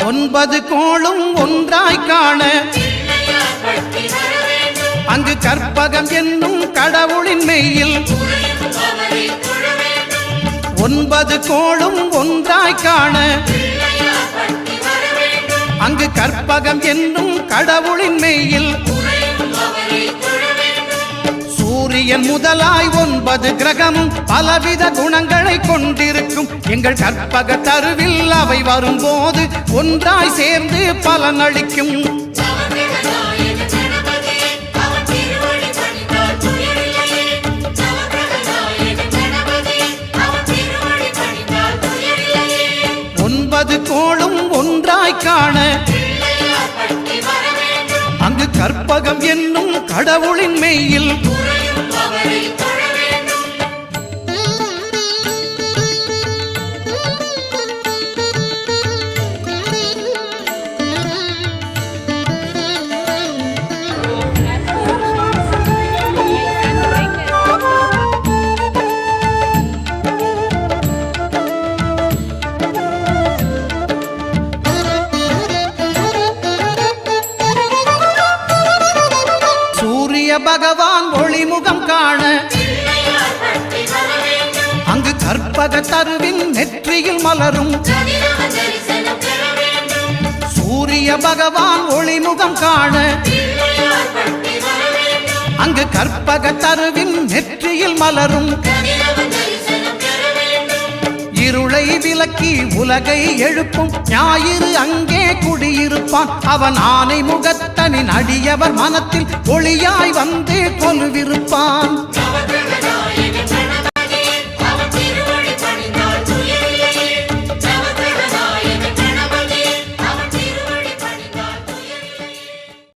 9 கோளும் ஒன்றாய் காண அங்கு கற்பகம் என்னும் கடவுளின் மெய்யில் 9 கோளும் ஒன்றாய் காண அங்கு கற்பகம் என்னும் கடவுளின் மெய்யில் சூரியன் முதலாய் 9 கிரகமும் பலவித குணங்களை கொண்டிருக்கும் எங்கள் கற்பக தருவில் அவை வரும்போது ஒன்றாய் சேர்ந்து பலனளிக்கும். கோளும் ஒன்றாய் காண அங்கு கற்பகம் என்னும் கடவுளின் மெய்யில் பகவான் ஒளிமுகம் காண அங்கு கற்பக தருவின் நெற்றியில் மலரும். சூரிய பகவான் ஒளிமுகம் காண அங்கு கற்பக தருவின் நெற்றியில் மலரும். இருளை விலக்கி உலகை எழுப்பும் ஞாயிறு அங்கே குடியிருப்பான். அவன் ஆனை முகத்தனின் அடியவர் மனத்தில் ஒளியாய் வந்து கொலுவிருப்பான்.